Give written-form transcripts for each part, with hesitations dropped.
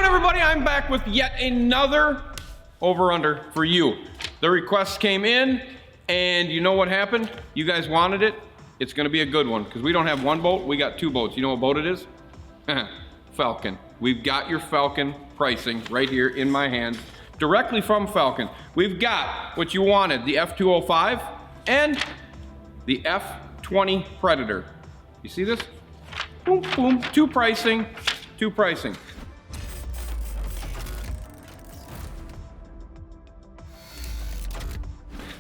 doing, everybody? I'm back with yet another over-under for you. The requests came in, and you know what happened? You guys wanted it. It's gonna be a good one, because we don't have one boat, we got two boats. You know what boat it is? Falcon. We've got your Falcon pricing right here in my hands, directly from Falcon. We've got what you wanted, the F205 and the F20 Predator. You see this? Boom, boom, two pricing.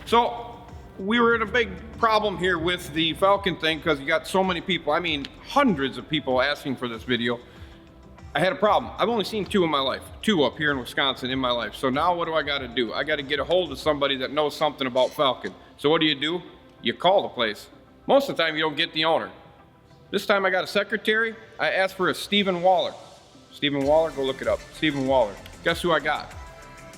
So we were in a big problem here with the Falcon thing because you got so many people, I mean hundreds of people asking for this video. I had a problem. I've only seen two in my life, two up here in Wisconsin in my life. So now what do I gotta do? I gotta get a hold of somebody that knows something about Falcon. So what do? You call the place. Most of the time you don't get the owner. This time I got a secretary. I asked for a Stephen Waller. Stephen Waller, go look it up. Stephen Waller. Guess who I got?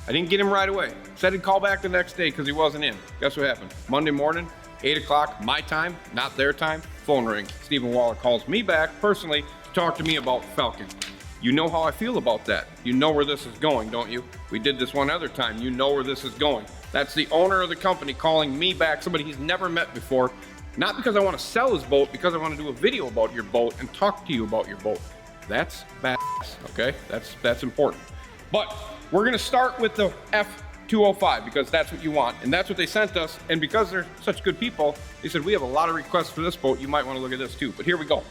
I didn't get him right away. Said he'd call back the next day because he wasn't in. Guess what happened? Monday morning, 8 o'clock, my time, not their time, phone rings. Stephen Waller calls me back personally to talk to me about Falcon. You know how I feel about that. You know where this is going, don't you? We did this one other time. You know where this is going. That's the owner of the company calling me back, somebody he's never met before. Not because I want to sell his boat, because I want to do a video about your boat and talk to you about your boat. That's badass, okay? That's important. But we're gonna start with the F205 because that's what you want, and that's what they sent us. And because they're such good people, they said, we have a lot of requests for this boat. You might want to look at this too, but here we go.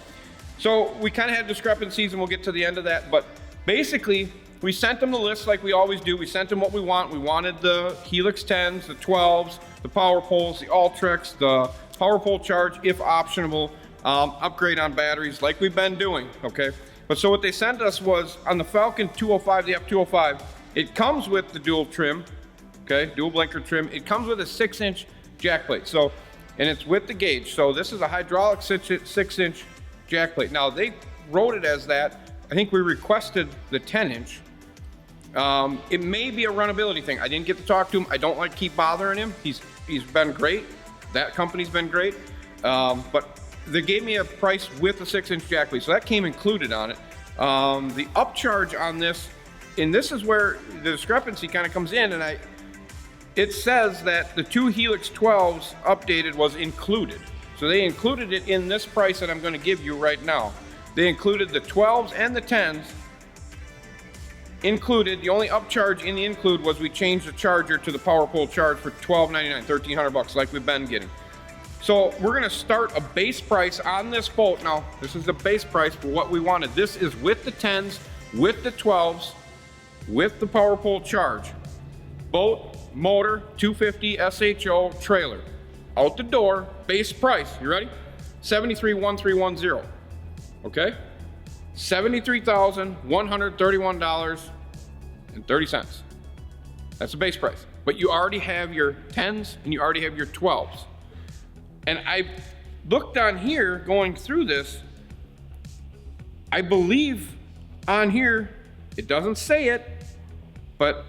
So we kind of had discrepancies, and we'll get to the end of that, but basically, we sent them the list like we always do. We sent them what we want. We wanted the Helix 10s, the 12s, the power poles, the Ultrex, the power pole charge, if optionable, upgrade on batteries like we've been doing, okay? But so what they sent us was on the Falcon 205, the F205, it comes with the dual trim, okay? Dual blinker trim. It comes with a 6-inch jack plate. So, and it's with the gauge. So this is a hydraulic 6-inch jack plate. Now they wrote it as that. I think we requested the 10-inch. It may be a runnability thing. I didn't get to talk to him. I don't like keep bothering him. He's been great. That company's been great. But they gave me a price with the 6-inch jack plate. So that came included on it. The upcharge on this, and this is where the discrepancy kind of comes in, and it says that the two Helix 12s updated was included. So they included it in this price that I'm going to give you right now. They included the 12s and the 10s included. The only upcharge in the include was we changed the charger to the power pole charge for $1,299, $1,300 like we've been getting. So we're gonna start a base price on this boat. Now, this is the base price for what we wanted. This is with the 10s, with the 12s, with the power pole charge. Boat, motor, 250 SHO trailer. Out the door, base price, you ready? $73,1310, okay? $73,131.30. That's the base price. But you already have your 10s and you already have your 12s. And I looked on here going through this. I believe on here, it doesn't say it, but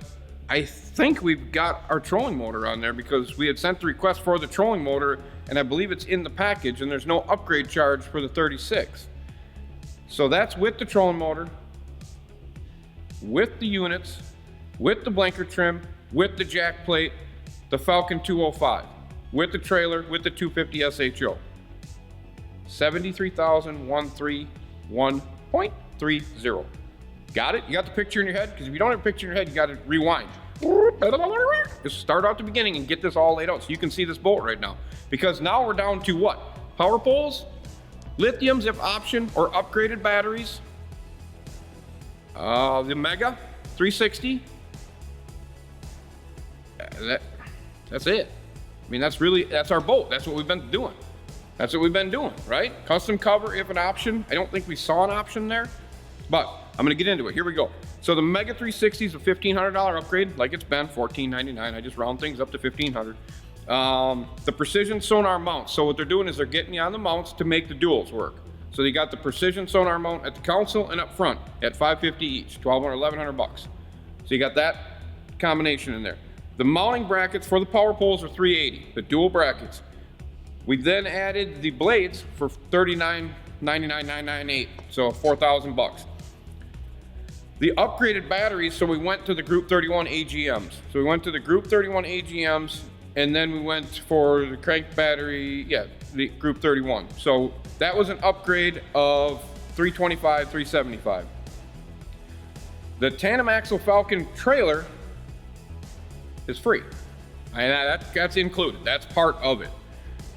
I think we've got our trolling motor on there because we had sent the request for the trolling motor, and I believe it's in the package, and there's no upgrade charge for the 36. So that's with the trolling motor, with the units, with the blanker trim, with the jack plate, the Falcon 205, with the trailer, with the 250 SHO. $73,131.30. Got it? You got the picture in your head? Because if you don't have a picture in your head, you got to rewind. Just start out the beginning and get this all laid out so you can see this boat right now. Because now we're down to what? Power poles, lithiums if option, or upgraded batteries. The Mega 360. That's it. I mean, that's our boat. That's what we've been doing. That's what we've been doing, right? Custom cover if an option. I don't think we saw an option there, but I'm gonna get into it. Here we go. So the Mega 360 is a $1,500 upgrade, like it's been, $1,499. I just round things up to $1,500. The precision sonar mounts. So what they're doing is they're getting you on the mounts to make the duals work. So you got the precision sonar mount at the console and up front at $550 each, $1,200, $1,100. So you got that combination in there. The mounting brackets for the power poles are $380, the dual brackets. We then added the blades for $39.99,998, so $4,000. The upgraded batteries, so we went to the Group 31 AGMs. So we went to the Group 31 AGMs, and then we went for the crank battery, yeah, the Group 31. So that was an upgrade of 325, 375. The tandem axle Falcon trailer is free. And that's included, that's part of it.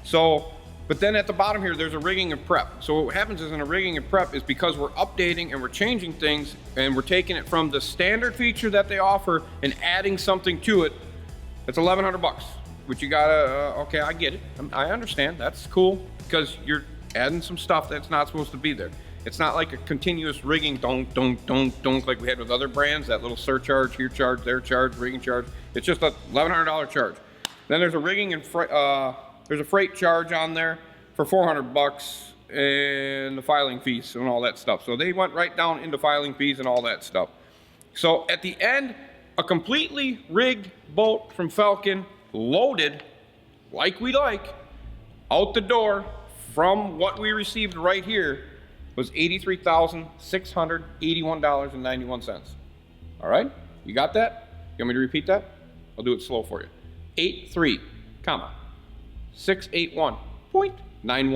So, but then at the bottom here, there's a rigging and prep. So what happens is in a rigging and prep is because we're updating and we're changing things and we're taking it from the standard feature that they offer and adding something to it, it's $1,100, which you gotta, okay, I get it. I understand, that's cool because you're adding some stuff that's not supposed to be there. It's not like a continuous rigging donk, donk, donk, donk like we had with other brands, that little surcharge, here charge, there charge, rigging charge. It's just a $1,100 charge. Then there's a rigging and there's a freight charge on there for $400 and the filing fees and all that stuff. So they went right down into filing fees and all that stuff. So at the end, a completely rigged boat from Falcon, loaded like we like, out the door from what we received right here was $83,681.91. All right, you got that? You want me to repeat that? I'll do it slow for you. 83,681.91.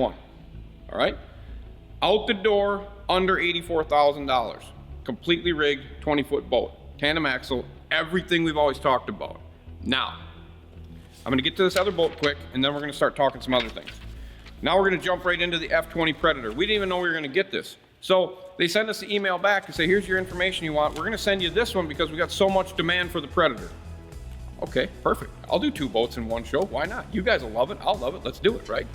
All right, out the door under $84,000. Completely rigged 20-foot boat, tandem axle, everything we've always talked about. Now, I'm gonna get to this other boat quick, and then we're gonna start talking some other things. Now we're gonna jump right into the F20 Predator. We didn't even know we were gonna get this. So they send us the email back and say, here's your information you want. We're gonna send you this one because we got so much demand for the Predator. Okay, perfect. I'll do 2 boats in one show. Why not? You guys will love it. I'll love it. Let's do it, right?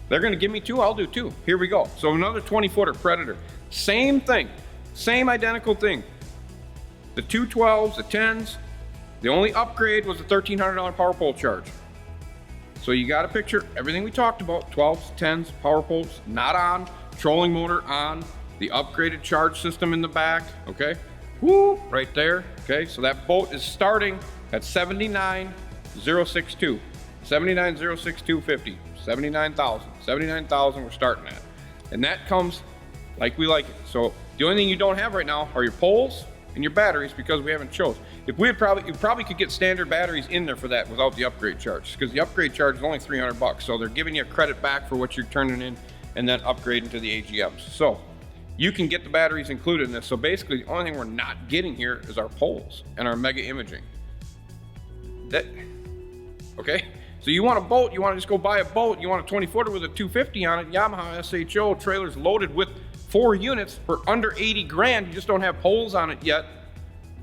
They're gonna give me 2, I'll do 2. Here we go. So another 20-footer Predator. Same thing, same identical thing. The 212s, the 10s, the only upgrade was a $1,300 power pole charge. So you got a picture, everything we talked about, 12s, 10s, power poles, not on, trolling motor on, the upgraded charge system in the back, okay? Woo, right there, okay? So that boat is starting at $79,062, $79,062.50, $79,000 we're starting at. And that comes like we like it. So the only thing you don't have right now are your poles and your batteries because we haven't chose. If we had you probably could get standard batteries in there for that without the upgrade charge, because the upgrade charge is only $300. So they're giving you a credit back for what you're turning in and then upgrading to the AGMs. So you can get the batteries included in this. So basically the only thing we're not getting here is our poles and our mega imaging. Okay? So you want a boat, you want to just go buy a boat, you want a 20-footer with a 250 on it, Yamaha SHO trailers loaded with 4 units for under 80 grand, you just don't have poles on it yet.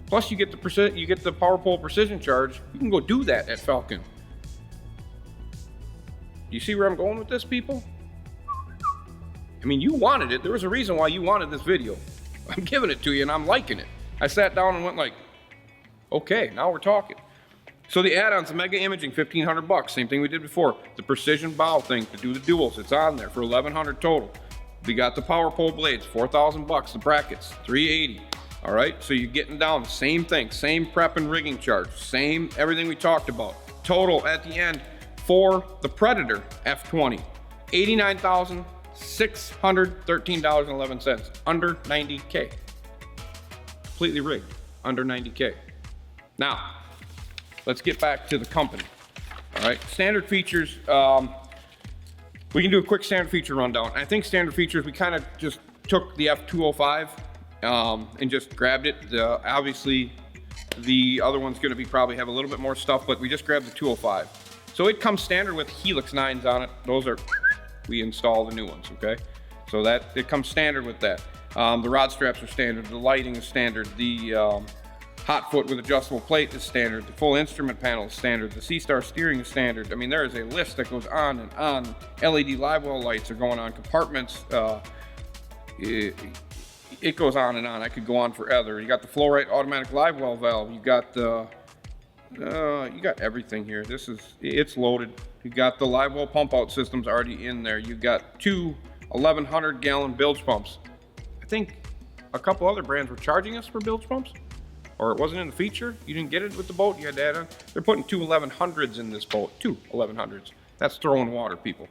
Plus you get the power pole precision charge. You can go do that at Falcon. You see where I'm going with this, people? I mean, you wanted it. There was a reason why you wanted this video. I'm giving it to you and I'm liking it. I sat down and went like, okay, now we're talking. So the add-ons, the mega imaging, $1,500, same thing we did before. The precision bow thing to do the duals, it's on there for $1,100 total. We got the power pole blades, $4,000. The brackets, $380. All right, so you're getting down the same thing, same prep and rigging charge, same everything we talked about. Total at the end for the Predator F20, $89,613.11, under 90K. Completely rigged, under 90K. Now, let's get back to the company. All right, standard features. We can do a quick standard feature rundown. I think standard features, we kind of just took the F205 and just grabbed it. Obviously, the other one's going to probably have a little bit more stuff, but we just grabbed the 205. So it comes standard with Helix 9s on it. Those are, we install the new ones, okay? So that, it comes standard with that. The rod straps are standard, the lighting is standard, the hot foot with adjustable plate is standard, the full instrument panel is standard, the C-Star steering is standard. I mean, there is a list that goes on and on. LED live well lights are going on, compartments, it goes on and on. I could go on forever. You got the Flow-Rite automatic live well valve. You got the, you got everything here. It's loaded. You got the live well pump out systems already in there. You got 2 1,100 gallon bilge pumps. I think a couple other brands were charging us for bilge pumps, or it wasn't in the feature. You didn't get it with the boat. You had to add on. They're putting 2 1100s in this boat. 2 1100s. That's throwing water, people.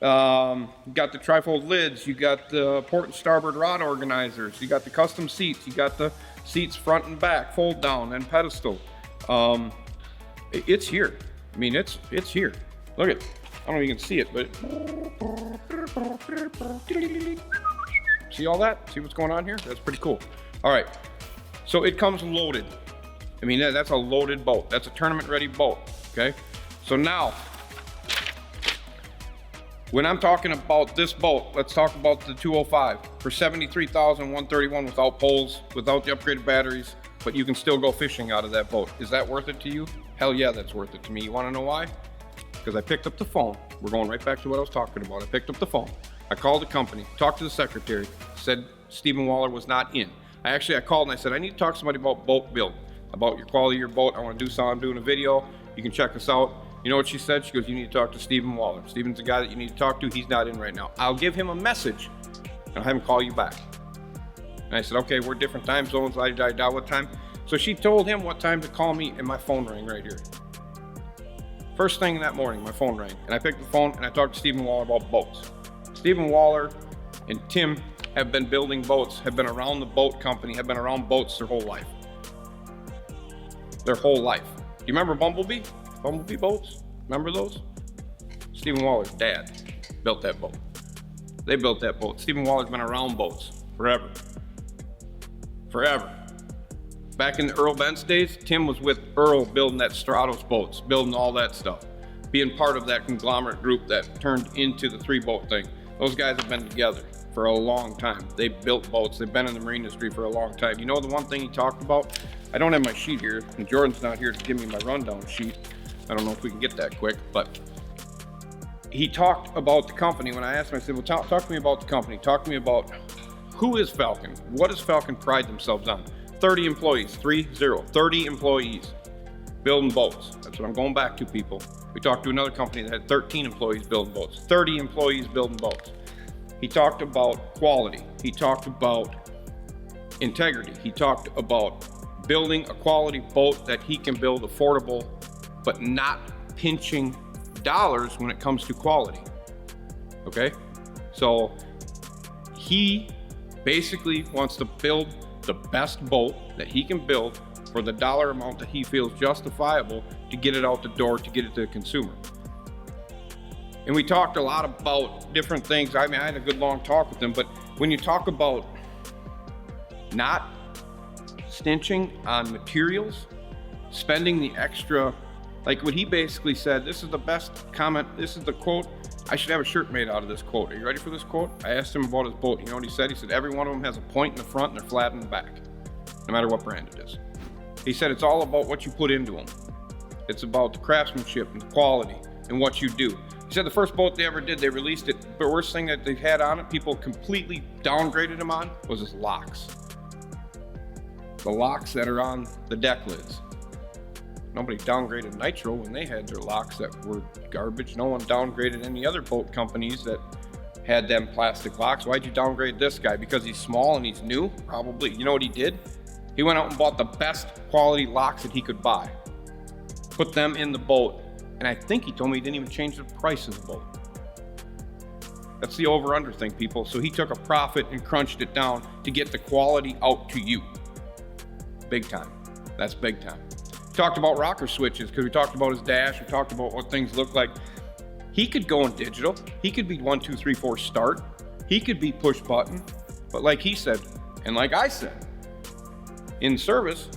You got the trifold lids, you got the port and starboard rod organizers, you got the custom seats, you got the Seats front and back, fold down and pedestal. It's here. I mean, it's here. Look at it. I don't know if you can see it, but see all that? See what's going on here? That's pretty cool. All right, so it comes loaded. I mean, that's a loaded boat. That's a tournament-ready boat, okay? So now, when I'm talking about this boat, let's talk about the 205 for $73,131 without poles, without the upgraded batteries, but you can still go fishing out of that boat. Is that worth it to you? Hell yeah, that's worth it to me. You wanna know why? Because I picked up the phone. We're going right back to what I was talking about. I picked up the phone. I called the company, talked to the secretary, said Stephen Waller was not in. I called and I said, I need to talk to somebody about boat build, about your quality of your boat. I want to do something. I'm doing a video. You can check us out. You know what she said? She goes, you need to talk to Stephen Waller. Stephen's the guy that you need to talk to. He's not in right now. I'll give him a message and I'll have him call you back. And I said, okay, we're different time zones. What time? So she told him what time to call me and my phone rang right here. First thing that morning, my phone rang and I picked the phone and I talked to Stephen Waller about boats. Stephen Waller and Tim have been building boats, have been around the boat company, have been around boats their whole life. Their whole life. Do you remember Bumblebee? Bumblebee boats? Remember those? Stephen Waller's dad built that boat. They built that boat. Stephen Waller's been around boats forever. Forever. Back in the Earl Bentz days, Tim was with Earl building that Stratos boats, building all that stuff. Being part of that conglomerate group that turned into the 3-boat thing. Those guys have been together for a long time. They built boats. They've been in the marine industry for a long time. You know the one thing he talked about? I don't have my sheet here, and Jordan's not here to give me my rundown sheet. I don't know if we can get that quick, but he talked about the company. When I asked him, I said, well, talk to me about the company. Talk to me about who is Falcon? What does Falcon pride themselves on? 30 employees, 30 employees building boats. That's what I'm going back to, people. We talked to another company that had 13 employees building boats, 30 employees building boats. He talked about quality. He talked about integrity. He talked about building a quality boat that he can build affordable, but not pinching dollars when it comes to quality. Okay? So he basically wants to build the best boat that he can build for the dollar amount that he feels justifiable to get it out the door, to get it to the consumer. And we talked a lot about different things. I mean, I had a good long talk with him, but when you talk about not stinching on materials, spending the extra, like what he basically said, this is the best comment, this is the quote, I should have a shirt made out of this quote. Are you ready for this quote? I asked him about his boat. You know what he said? He said, every one of them has a point in the front and they're flat in the back, no matter what brand it is. He said, it's all about what you put into them. It's about the craftsmanship and the quality and what you do. He said the first boat they ever did, they released it. The worst thing that they had on it, people completely downgraded him on, was his locks. The locks that are on the deck lids. Nobody downgraded Nitro when they had their locks that were garbage. No one downgraded any other boat companies that had them plastic locks. Why'd you downgrade this guy? Because he's small and he's new? Probably. You know what he did? He went out and bought the best quality locks that he could buy. Put them in the boat. And I think he told me he didn't even change the price of the boat. That's the over-under thing, people. So he took a profit and crunched it down to get the quality out to you. Big time. That's big time. Talked about rocker switches because we talked about his dash. We talked about what things look like. He could go in digital. He could be 1, 2, 3, 4 start. He could be push button. But like he said, and like I said, in service,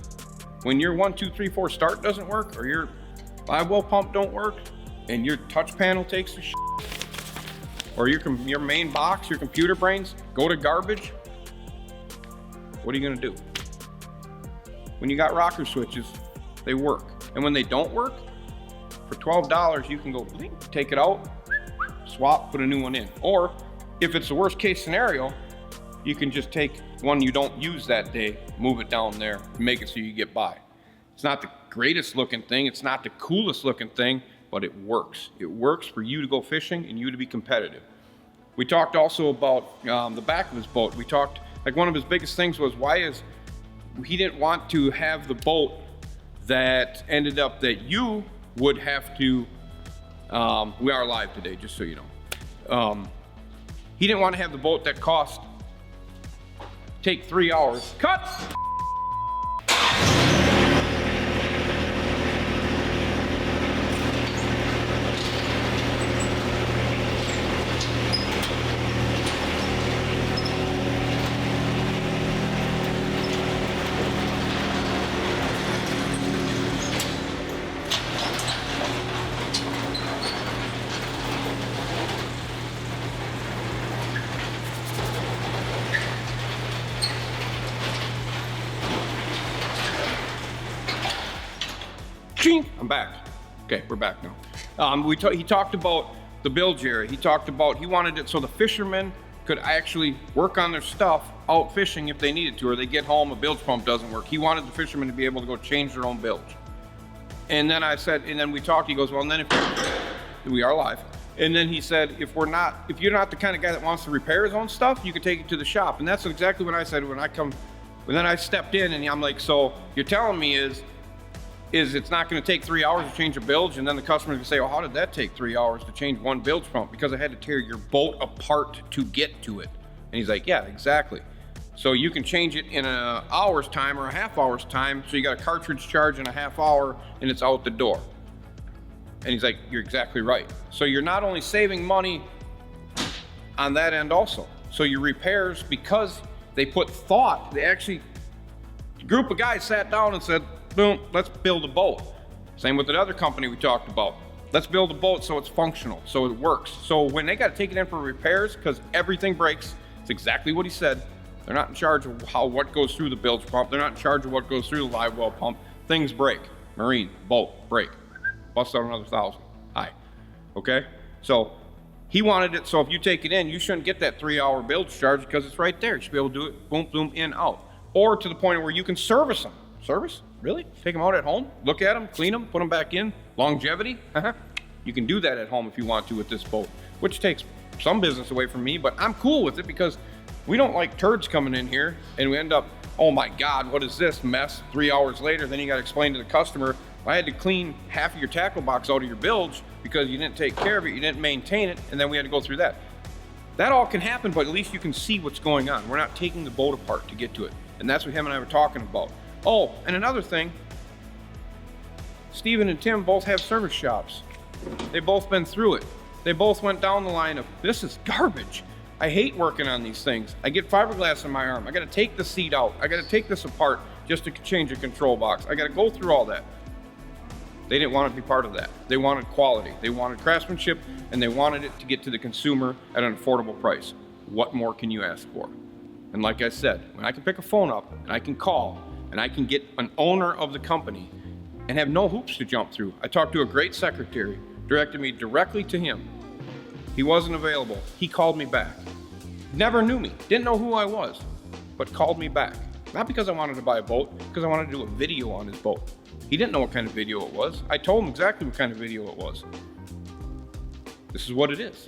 when your 1, 2, 3, 4 start doesn't work, or your live well pump don't work, and your touch panel takes the shit, or your main box, your computer brains go to garbage, what are you gonna do? When you got rocker switches, they work. And when they don't work, for $12, you can go blink, take it out, swap, put a new one in. Or if it's the worst case scenario, you can just take one you don't use that day, move it down there, make it so you get by. It's not the greatest looking thing, it's not the coolest looking thing, but it works. It works for you to go fishing and you to be competitive. We talked also about the back of his boat. We talked, like one of his biggest things was he didn't want to have the boat that ended up that you would have to, we are live today, just so you know. He didn't want to have the boat that take 3 hours. Cut! Ching! I'm back. Okay, we're back now. He talked about the bilge area. He talked about, he wanted it so the fishermen could actually work on their stuff out fishing if they needed to, or they get home, a bilge pump doesn't work. He wanted the fishermen to be able to go change their own bilge. And then I said, and then we talked, he goes, well, and then we are live. And then he said, if you're not the kind of guy that wants to repair his own stuff, you can take it to the shop. And that's exactly what I said when then I stepped in, and I'm like, so you're telling me is it's not going to take 3 hours to change a bilge? And then the customer can say, well, how did that take 3 hours to change one bilge pump? Because I had to tear your boat apart to get to it. And he's like, yeah, exactly. So you can change it in an hour's time or a half hour's time. So you got a cartridge charge in a half hour and it's out the door. And he's like, you're exactly right. So you're not only saving money on that end also. So your repairs, because they put thought, a group of guys sat down and said, boom, let's build a boat. Same with the other company we talked about. Let's build a boat so it's functional, so it works. So when they got to take it in for repairs, because everything breaks, it's exactly what he said. They're not in charge of what goes through the bilge pump. They're not in charge of what goes through the live well pump. Things break. Marine, boat, break. Bust out another 1,000. Hi. Okay? So he wanted it so if you take it in, you shouldn't get that 3-hour bilge charge because it's right there. You should be able to do it, boom, boom, in, out. Or to the point where you can service them. Service? Really? Take them out at home, look at them, clean them, put them back in. Longevity? You can do that at home if you want to with this boat, which takes some business away from me, but I'm cool with it because we don't like turds coming in here and we end up, oh my God, what is this mess? 3 hours later, then you got to explain to the customer, I had to clean half of your tackle box out of your bilge because you didn't take care of it, you didn't maintain it, and then we had to go through that. That all can happen, but at least you can see what's going on. We're not taking the boat apart to get to it. And that's what him and I were talking about. Oh, and another thing, Steven and Tim both have service shops. They've both been through it. They both went down the line of, this is garbage. I hate working on these things. I get fiberglass in my arm. I gotta take the seat out. I gotta take this apart just to change a control box. I gotta go through all that. They didn't want to be part of that. They wanted quality. They wanted craftsmanship, and they wanted it to get to the consumer at an affordable price. What more can you ask for? And like I said, when I can pick a phone up and I can call and I can get an owner of the company and have no hoops to jump through. I talked to a great secretary, directed me directly to him. He wasn't available. He called me back. Never knew me, didn't know who I was, but called me back. Not because I wanted to buy a boat, because I wanted to do a video on his boat. He didn't know what kind of video it was. I told him exactly what kind of video it was. This is what it is.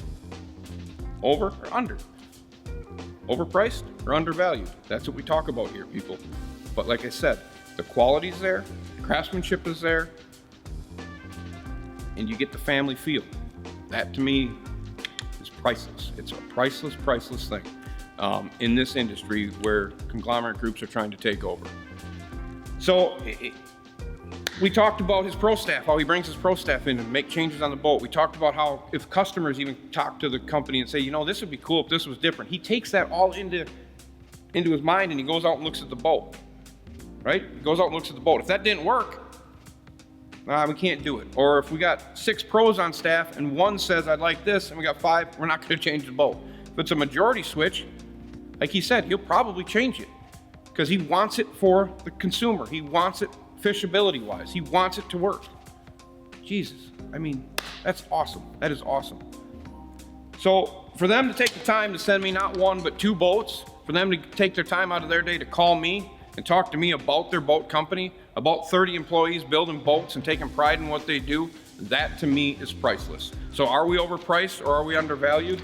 Over or under. Overpriced or undervalued. That's what we talk about here, people. But like I said, the quality's there, the craftsmanship is there, and you get the family feel. That to me is priceless. It's a priceless, priceless thing in this industry where conglomerate groups are trying to take over. So we talked about his pro staff, how he brings his pro staff in and make changes on the boat. We talked about how if customers even talk to the company and say, you know, this would be cool if this was different. He takes that all into his mind and he goes out and looks at the boat, right? He goes out and looks at the boat. If that didn't work, we can't do it. Or if we got 6 pros on staff and one says, I'd like this, and we got 5, we're not gonna change the boat. If it's a majority switch, like he said, he'll probably change it because he wants it for the consumer. He wants it fishability wise. He wants it to work. Jesus, I mean, that's awesome. That is awesome. So for them to take the time to send me not 1, but 2 boats, for them to take their time out of their day to call me and talk to me about their boat company, about 30 employees building boats and taking pride in what they do, that to me is priceless. So are we overpriced or are we undervalued?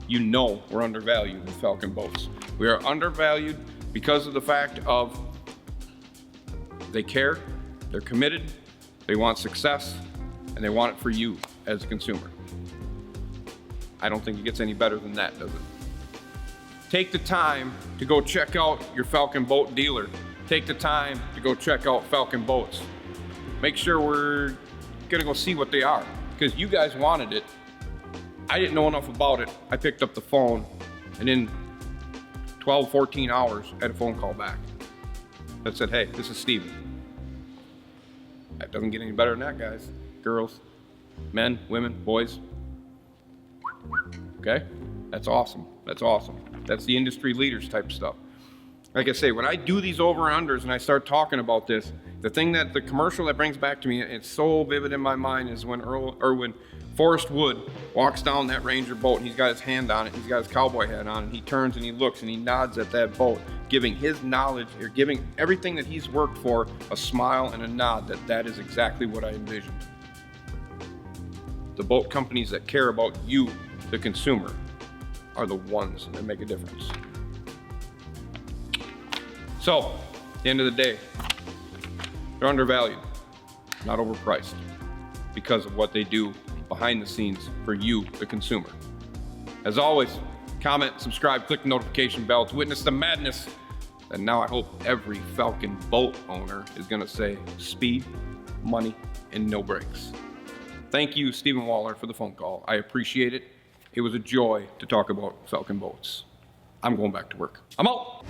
You know we're undervalued with Falcon Boats. We are undervalued because of the fact of they care, they're committed, they want success, and they want it for you as a consumer. I don't think it gets any better than that, does it? Take the time to go check out your Falcon Boat dealer. Take the time to go check out Falcon Boats. Make sure we're gonna go see what they are, because you guys wanted it. I didn't know enough about it. I picked up the phone, and in 12, 14 hours, I had a phone call back that said, hey, this is Steven. That doesn't get any better than that, guys, girls, men, women, boys. Okay? That's awesome. That's awesome. That's the industry leaders type stuff. Like I say, when I do these over-unders and I start talking about this, The thing that the commercial that brings back to me, it's so vivid in my mind, is when when Forrest Wood walks down that Ranger boat and he's got his hand on it, he's got his cowboy hat on, and he turns and he looks and he nods at that boat, giving his knowledge, or giving everything that he's worked for a smile and a nod that is exactly what I envisioned. The boat companies that care about you, the consumer, are the ones that make a difference. So, at the end of the day, they're undervalued, not overpriced, because of what they do behind the scenes for you, the consumer. As always, comment, subscribe, click the notification bell to witness the madness that now I hope every Falcon boat owner is gonna say: speed, money, and no brakes. Thank you, Stephen Waller, for the phone call. I appreciate it. It was a joy to talk about Falcon boats. I'm going back to work. I'm out.